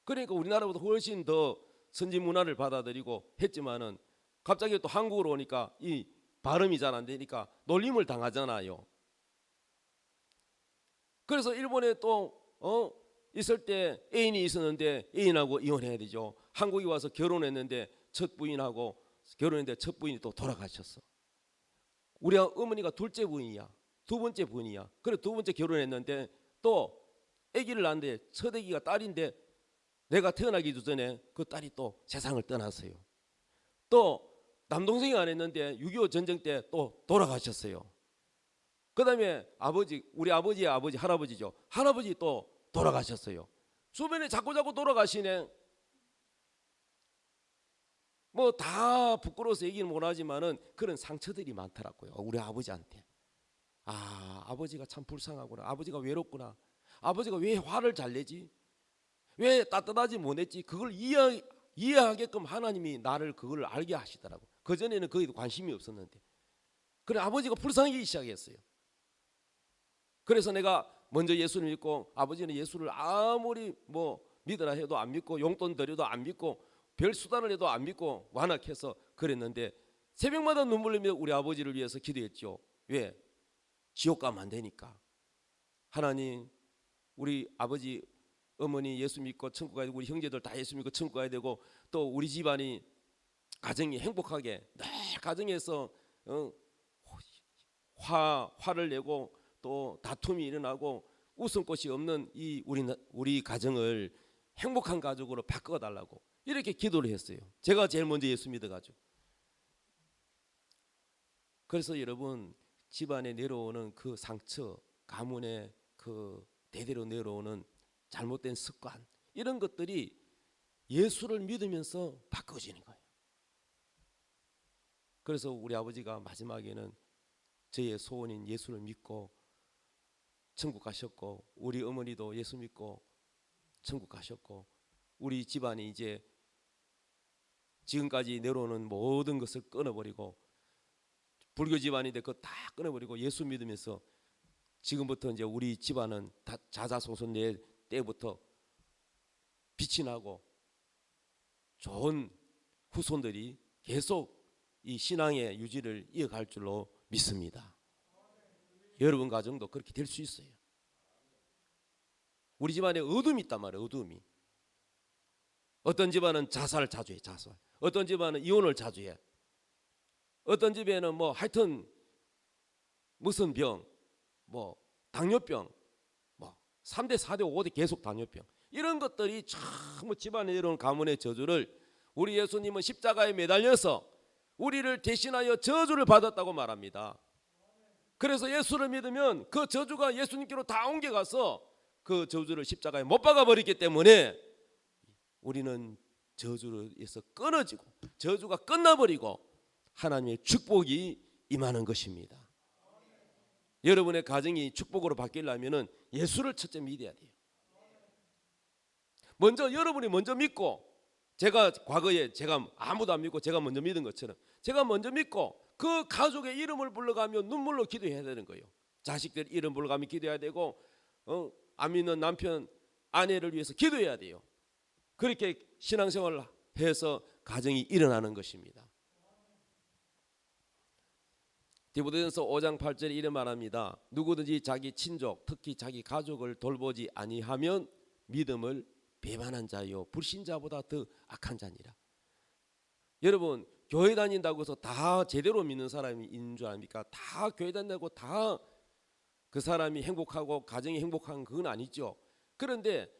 그러니까 우리나라보다 훨씬 더 선진 문화를 받아들이고 했지만은 갑자기 또 한국으로 오니까 이 발음이 잘 안 되니까 놀림을 당하잖아요. 그래서 일본에 또 있을 때 애인이 있었는데 애인하고 이혼해야 되죠. 한국에 와서 결혼했는데 첫 부인하고 결혼했는데 첫 부인이 또 돌아가셨어. 우리 어머니가 둘째 부인이야. 두 번째 부인이야. 그래 두 번째 결혼했는데 또 아기를 낳는데 첫 아기가 딸인데 내가 태어나기도 전에 그 딸이 또 세상을 떠났어요. 또 남동생이 안 했는데 6.25 전쟁 때 또 돌아가셨어요. 그 다음에 아버지, 우리 아버지의 아버지 할아버지죠. 할아버지 또 돌아가셨어요. 주변에 자꾸 돌아가시네. 뭐 다 부끄러워서 얘기는 못하지만은 그런 상처들이 많더라고요. 우리 아버지한테. 아, 아버지가 참 불쌍하구나. 아버지가 외롭구나. 아버지가 왜 화를 잘 내지? 왜 따뜻하지 못했지? 그걸 이해하게끔 하나님이 나를 그걸 알게 하시더라고. 그전에는 거기도 관심이 없었는데. 그래 아버지가 불쌍하기 시작했어요. 그래서 내가 먼저 예수를 믿고 아버지는 예수를 아무리 뭐 믿으라 해도 안 믿고 용돈 드려도 안 믿고 별 수단을 해도 안 믿고 완악해서 그랬는데 새벽마다 눈물 흘리며 우리 아버지를 위해서 기도했죠. 왜? 지옥 가면 안 되니까. 하나님 우리 아버지 어머니 예수 믿고 천국 가야 되고 우리 형제들 다 예수 믿고 천국 가야 되고 또 우리 집안이 가정이 행복하게 늘 가정에서 화를 내고 또 다툼이 일어나고 웃음꽃이 없는 이 우리 가정을 행복한 가족으로 바꿔달라고 이렇게 기도를 했어요. 제가 제일 먼저 예수 믿어가지고. 그래서 여러분, 집안에 내려오는 그 상처, 가문에 그 대대로 내려오는 잘못된 습관, 이런 것들이 예수를 믿으면서 바꿔지는 거예요. 그래서 우리 아버지가 마지막에는 저의 소원인 예수를 믿고 천국 가셨고, 우리 어머니도 예수 믿고 천국 가셨고, 우리 집안이 이제 지금까지 내려오는 모든 것을 끊어버리고, 불교 집안인데 그거 다 끊어버리고 예수 믿으면서 지금부터 이제 우리 집안은 다 자자손손 때부터 빛이 나고 좋은 후손들이 계속 이 신앙의 유지를 이어갈 줄로 믿습니다. 여러분 가정도 그렇게 될 수 있어요. 우리 집안에 어둠이 있단 말이에요. 어둠이. 어떤 집안은 자살을 자주 해. 자살. 어떤 집안은 이혼을 자주 해. 어떤 집에는 뭐 하여튼 무슨 병, 뭐 당뇨병, 뭐 3대 4대 5대 계속 당뇨병, 이런 것들이 전부 집안에 이런 가문의 저주를 우리 예수님은 십자가에 매달려서 우리를 대신하여 저주를 받았다고 말합니다. 그래서 예수를 믿으면 그 저주가 예수님께로 다 옮겨가서 그 저주를 십자가에 못 박아버리기 때문에 우리는 저주에서 끊어지고 저주가 끝나버리고 하나님의 축복이 임하는 것입니다. 여러분의 가정이 축복으로 바뀌려면 예수를 첫째 믿어야 돼요. 먼저 여러분이 먼저 믿고, 제가 과거에 제가 아무도 안 믿고 제가 먼저 믿은 것처럼 제가 먼저 믿고 그 가족의 이름을 불러가며 눈물로 기도해야 되는 거예요. 자식들 이름 불러가며 기도해야 되고, 안 믿는 남편 아내를 위해서 기도해야 돼요. 그렇게 신앙생활을 해서 가정이 일어나는 것입니다. 디모데전서 5장 8절에 이런 말합니다. 누구든지 자기 친족, 특히 자기 가족을 돌보지 아니하면 믿음을 배반한 자요 불신자보다 더 악한 자니라. 여러분, 교회 다닌다고 해서 다 제대로 믿는 사람이 있는 줄 아닙니까? 다 교회 다닌다고 다 그 사람이 행복하고 가정이 행복한 그건 아니죠. 그런데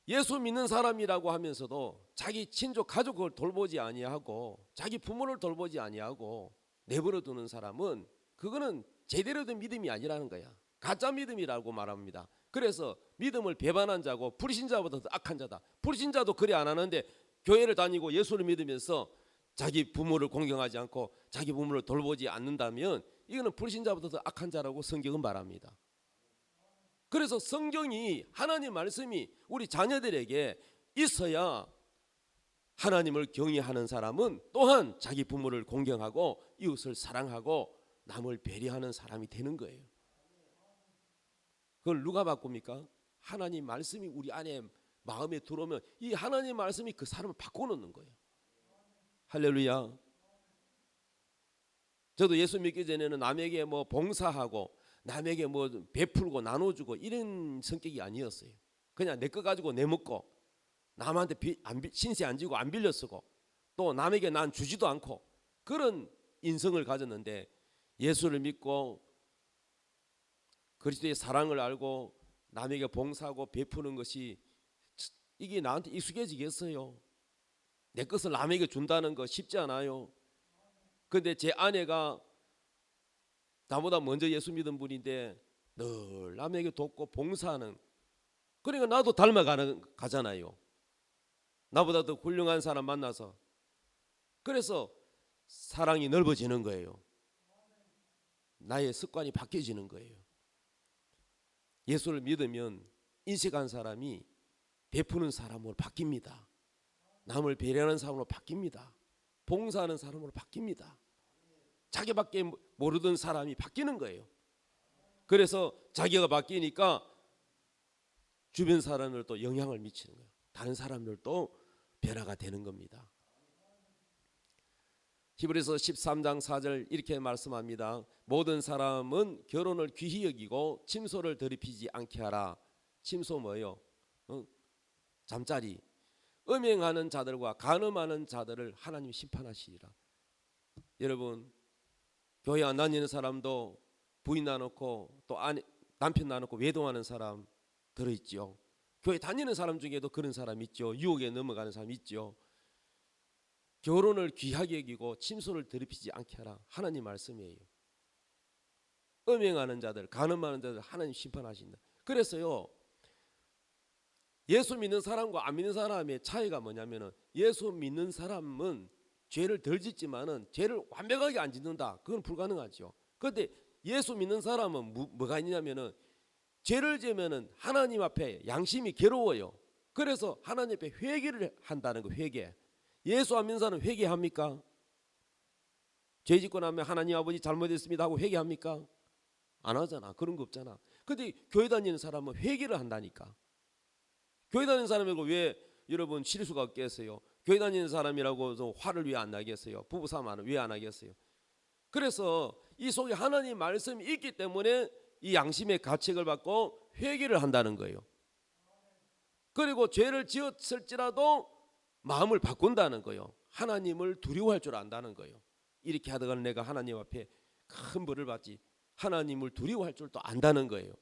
예수 믿는 사람이라고 하면서도 자기 친족 가족을 돌보지 아니하고 자기 부모를 돌보지 아니하고 내버려 두는 사람은 그거는 제대로 된 믿음이 아니라는 거야. 가짜 믿음이라고 말합니다. 그래서 믿음을 배반한 자고 불신자보다 더 악한 자다. 불신자도 그래 안 하는데 교회를 다니고 예수를 믿으면서 자기 부모를 공경하지 않고 자기 부모를 돌보지 않는다면 이거는 불신자보다 더 악한 자라고 성경은 말합니다. 그래서 성경이, 하나님 말씀이 우리 자녀들에게 있어야 하나님을 경외하는 사람은 또한 자기 부모를 공경하고 이웃을 사랑하고 남을 배려하는 사람이 되는 거예요. 그걸 누가 바꿉니까? 하나님 말씀이 우리 안에 마음에 들어오면 이 하나님 말씀이 그 사람을 바꿔놓는 거예요. 할렐루야. 저도 예수 믿기 전에는 남에게 뭐 봉사하고 남에게 뭐 베풀고 나눠주고 이런 성격이 아니었어요. 그냥 내 거 가지고 내 먹고 남한테 신세 안 지고 안 빌려 쓰고 또 남에게 난 주지도 않고 그런 인성을 가졌는데, 예수를 믿고 그리스도의 사랑을 알고 남에게 봉사하고 베푸는 것이 이게 나한테 익숙해지겠어요? 내 것을 남에게 준다는 거 쉽지 않아요. 그런데 제 아내가 나보다 먼저 예수 믿은 분인데 늘 남에게 돕고 봉사하는, 그러니까 나도 가잖아요. 나보다 더 훌륭한 사람 만나서. 그래서 사랑이 넓어지는 거예요. 나의 습관이 바뀌어지는 거예요. 예수를 믿으면 인식한 사람이 베푸는 사람으로 바뀝니다. 남을 배려하는 사람으로 바뀝니다. 봉사하는 사람으로 바뀝니다. 자기밖에 모르던 사람이 바뀌는 거예요. 그래서 자기가 바뀌니까 주변 사람들도 영향을 미치는 거예요. 다른 사람들도 변화가 되는 겁니다. 히브리서 13장 4절 이렇게 말씀합니다. 모든 사람은 결혼을 귀히 여기고 침소를 더럽히지 않게 하라. 침소 뭐예요? 잠자리. 음행하는 자들과 간음하는 자들을 하나님이 심판하시리라. 여러분, 교회 안 다니는 사람도 부인 놔놓고 또 남편 놔놓고 외동하는 사람 들어있죠. 교회 다니는 사람 중에도 그런 사람 있죠. 유혹에 넘어가는 사람 있죠. 결혼을 귀하게 여기고 침소를 더럽히지 않게 하라. 하나님 말씀이에요. 음행하는 자들, 간음하는 자들 하나님 심판하신다. 그래서요, 예수 믿는 사람과 안 믿는 사람의 차이가 뭐냐면은, 예수 믿는 사람은 죄를 덜 짓지만은 죄를 완벽하게 안 짓는다. 그건 불가능하죠. 그런데 예수 믿는 사람은 뭐가 있냐면은, 죄를 지으면은 하나님 앞에 양심이 괴로워요. 그래서 하나님 앞에 회개를 한다는 거. 회개. 예수 안 믿는 사람은 회개합니까? 죄 짓고 나면 하나님 아버지 잘못했습니다 하고 회개합니까? 안 하잖아. 그런 거 없잖아. 근데 교회 다니는 사람은 회개를 한다니까. 교회 다니는 사람이고 왜 여러분 실수가 없겠어요? 교회 다니는 사람이라고 화를 왜 안 나겠어요? 부부싸움은 왜 안 하겠어요? 그래서 이 속에 하나님 말씀이 있기 때문에 이 양심의 가책을 받고 회개를 한다는 거예요. 그리고 죄를 지었을지라도 마음을 바꾼다는 거예요. 하나님을 두려워할 줄 안다는 거예요. 이렇게 하다가 내가 하나님 앞에 큰 벌을 받지, 하나님을 두려워할 줄도 안다는 거예요.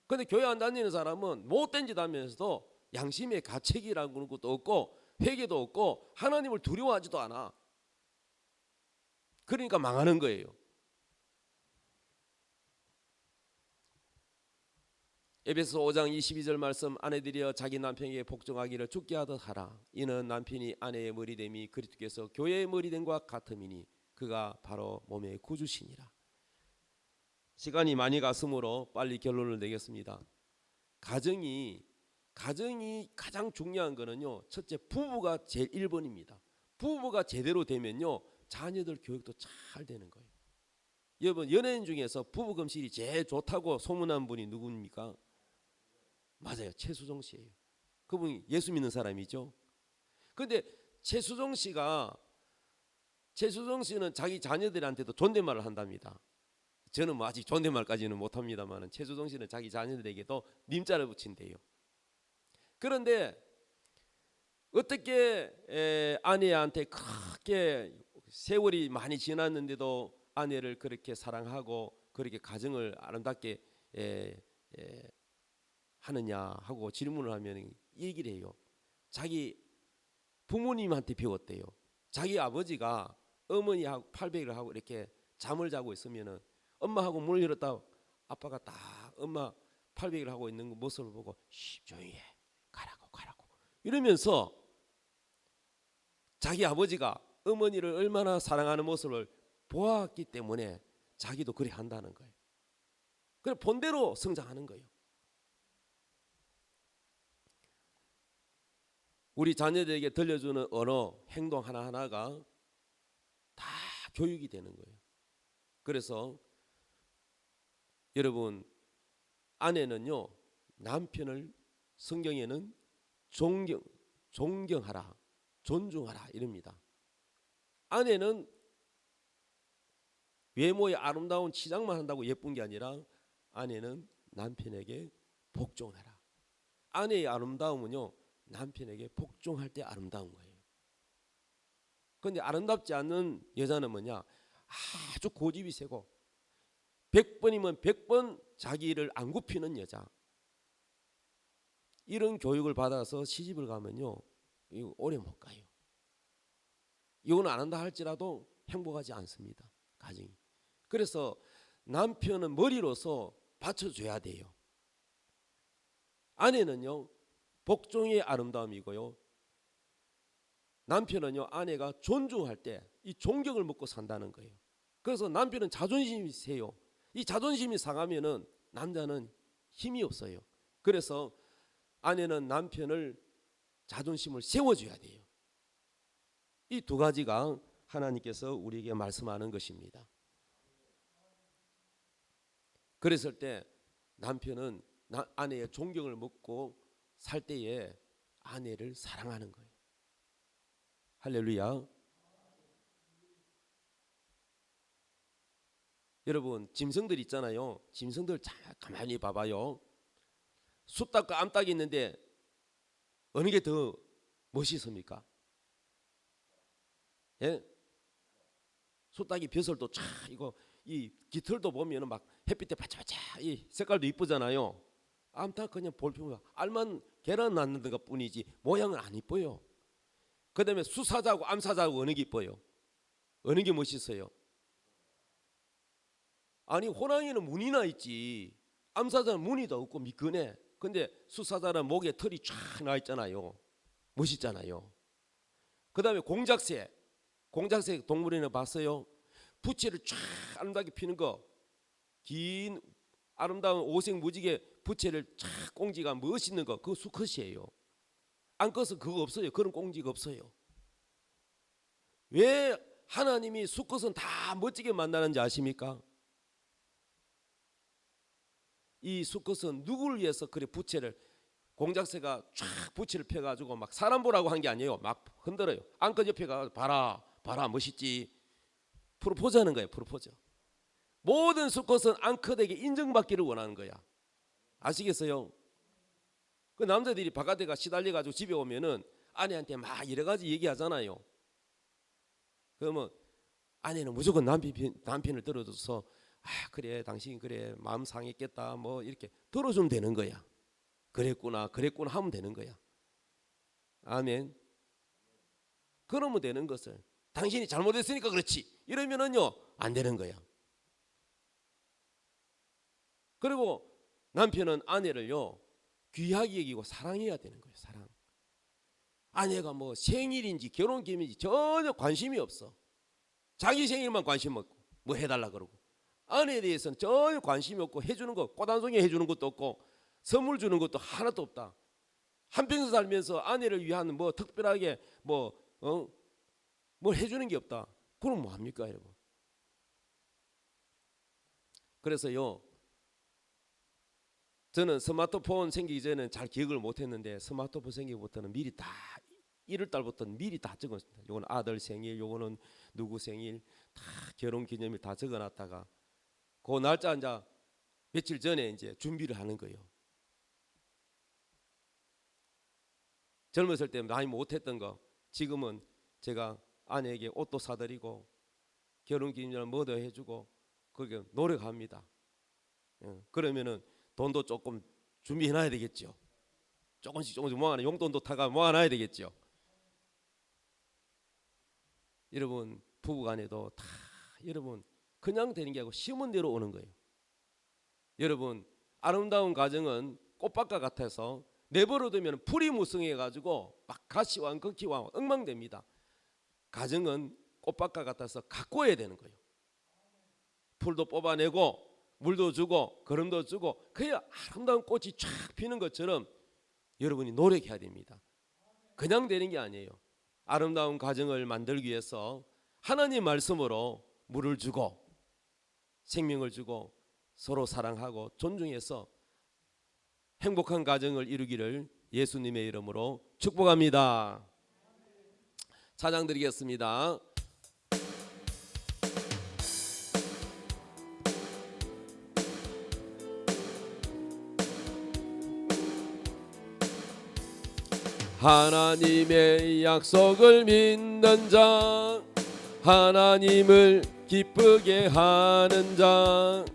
그런데 교회 안 다니는 사람은 못된 짓 하면서도 양심의 가책이라는 것도 없고 회개도 없고 하나님을 두려워하지도 않아. 그러니까 망하는 거예요. 에베소 5장 22절 말씀, 아내들이여 자기 남편에게 복종하기를 죽게 하듯 하라. 이는 남편이 아내의 머리됨이 그리스도께서 교회의 머리됨과 같음이니 그가 바로 몸의 구주시니라. 시간이 많이 갔으므로 빨리 결론을 내겠습니다. 가정이 가장 중요한 거는요, 첫째 부부가 제일 1번입니다. 부부가 제대로 되면요 자녀들 교육도 잘 되는 거예요. 여러분 연예인 중에서 부부 금실이 제일 좋다고 소문난 분이 누굽니까? 맞아요, 최수종 씨예요. 그분이 예수 믿는 사람이죠. 근데 최수종 씨는 자기 자녀들한테도 존댓말을 한답니다. 저는 뭐 아직 존댓말까지는 못합니다만 최수종 씨는 자기 자녀들에게도 님자를 붙인대요. 그런데 어떻게 아내한테 크게 세월이 많이 지났는데도 아내를 그렇게 사랑하고 그렇게 가정을 아름답게 하느냐 하고 질문을 하면 얘기를 해요. 자기 부모님한테 배웠대요. 자기 아버지가 어머니하고 팔베개를 하고 이렇게 잠을 자고 있으면은 엄마하고 문을 열었다 아빠가 딱 엄마 팔베개를 하고 있는 모습을 보고 조용히 해, 가라고 이러면서 자기 아버지가 어머니를 얼마나 사랑하는 모습을 보았기 때문에 자기도 그래 한다는 거예요. 그래 본대로 성장하는 거예요. 우리 자녀들에게 들려주는 언어, 행동 하나하나가 다 교육이 되는 거예요. 그래서 여러분 아내는요 남편을 성경에는 존경하라, 존중하라 이럽니다. 아내는 외모의 아름다운 치장만 한다고 예쁜 게 아니라 아내는 남편에게 복종하라. 아내의 아름다움은요 남편에게 복종할 때 아름다운 거예요. 그런데 아름답지 않은 여자는 뭐냐, 아주 고집이 세고 100번이면 100번 자기를 안 굽히는 여자, 이런 교육을 받아서 시집을 가면요 이거 오래 못 가요. 이거는 안 한다 할지라도 행복하지 않습니다, 가정이. 그래서 남편은 머리로서 받쳐줘야 돼요. 아내는요 복종의 아름다움이고요, 남편은요 아내가 존중할 때 이 존경을 먹고 산다는 거예요. 그래서 남편은 자존심이 세요. 이 자존심이 상하면은 남자는 힘이 없어요. 그래서 아내는 남편을 자존심을 세워줘야 돼요. 이 두 가지가 하나님께서 우리에게 말씀하는 것입니다. 그랬을 때 남편은 아내의 존경을 먹고 살 때에 아내를 사랑하는 거예요. 할렐루야. 여러분 짐승들 있잖아요. 짐승들 잘 가만히 봐봐요. 숫닭과 암탉이 있는데 어느 게 더 멋있습니까? 예? 숫닭이 벼슬도 차 이거 이 깃털도 보면은 막 햇빛에 바짝바짝 이 색깔도 이쁘잖아요. 아무튼 그냥 볼펜 알만 계란 낳는 것 뿐이지 모양은 안 이뻐요. 그다음에 수사자하고 암사자하고 어느 게 이뻐요? 어느 게 멋있어요? 아니 호랑이는 무늬나 있지 암사자는 무늬도 없고 미끈해. 근데 수사자는 목에 털이 쫙 나 있잖아요. 멋있잖아요. 그다음에 공작새 동물원에 봤어요? 부채를 쫙 아름답게 피는 거, 긴 아름다운 오색 무지개 부채를 쫙 꽁지가 멋있는 거, 그거 수컷이에요. 암컷은 그거 없어요. 그런 꽁지가 없어요. 왜 하나님이 수컷은 다 멋지게 만나는지 아십니까? 이 수컷은 누구를 위해서 그래 부채를 공작새가 쫙 부채를 펴가지고 막 사람 보라고 한 게 아니에요. 막 흔들어요. 암컷 옆에 가서 봐라 멋있지. 프로포즈하는 거예요. 프로포즈. 모든 수컷은 암컷에게 인정받기를 원하는 거야. 아시겠어요? 그 남자들이 바깥에 가 시달려가지고 집에 오면은 아내한테 막 여러 가지 얘기하잖아요. 그러면 아내는 무조건 남편을 들어줘서 그래 당신이 그래 마음 상했겠다 뭐 이렇게 들어주면 되는 거야. 그랬구나 하면 되는 거야. 아멘. 그러면 되는 것을 당신이 잘못했으니까 그렇지 이러면은요 안 되는 거야. 그리고 남편은 아내를요 귀하게 여기고 사랑해야 되는 거예요. 사랑. 아내가 뭐 생일인지 결혼기념일인지 전혀 관심이 없어. 자기 생일만 관심 없고 뭐 해달라 그러고 아내에 대해서는 전혀 관심이 없고 해주는 거 꽃 한 송이 해주는 것도 없고 선물 주는 것도 하나도 없다. 한평생 살면서 아내를 위한 뭐 특별하게 뭘 해주는 게 없다. 그럼 뭐 합니까 여러분? 그래서요 저는 스마트폰 생기기 전에는 잘 기억을 못했는데 스마트폰 생기기부터는 미리 다 1월달부터는 미리 다 적었습니다. 요거는 아들 생일, 요거는 누구 생일, 다 결혼기념일 다 적어놨다가 그 날짜 이제 며칠 전에 이제 준비를 하는 거예요. 젊었을 때 많이 못했던 거 지금은 제가 아내에게 옷도 사드리고 결혼기념일 뭐도 해주고 그게 노력합니다. 그러면은 돈도 조금 준비해놔야 되겠죠. 조금씩 모아놔 용돈도 타가 모아놔야 되겠죠. 여러분 부부간에도 다 여러분 그냥 되는 게 아니고 심은 대로 오는 거예요. 여러분 아름다운 가정은 꽃밭과 같아서 내버려두면 풀이 무성해 가지고 막 가시와 극기와 엉망됩니다. 가정은 꽃밭과 같아서 가꿔야 되는 거예요. 풀도 뽑아내고 물도 주고 거름도 주고 그래야 아름다운 꽃이 쫙 피는 것처럼 여러분이 노력해야 됩니다. 그냥 되는 게 아니에요. 아름다운 가정을 만들기 위해서 하나님 말씀으로 물을 주고 생명을 주고 서로 사랑하고 존중해서 행복한 가정을 이루기를 예수님의 이름으로 축복합니다. 찬양 드리겠습니다. 하나님의 약속을 믿는 자 하나님을 기쁘게 하는 자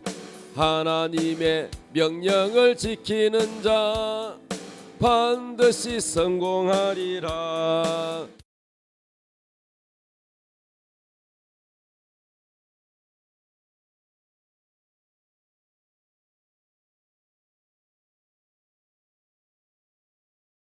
하나님의 명령을 지키는 자 반드시 성공하리라.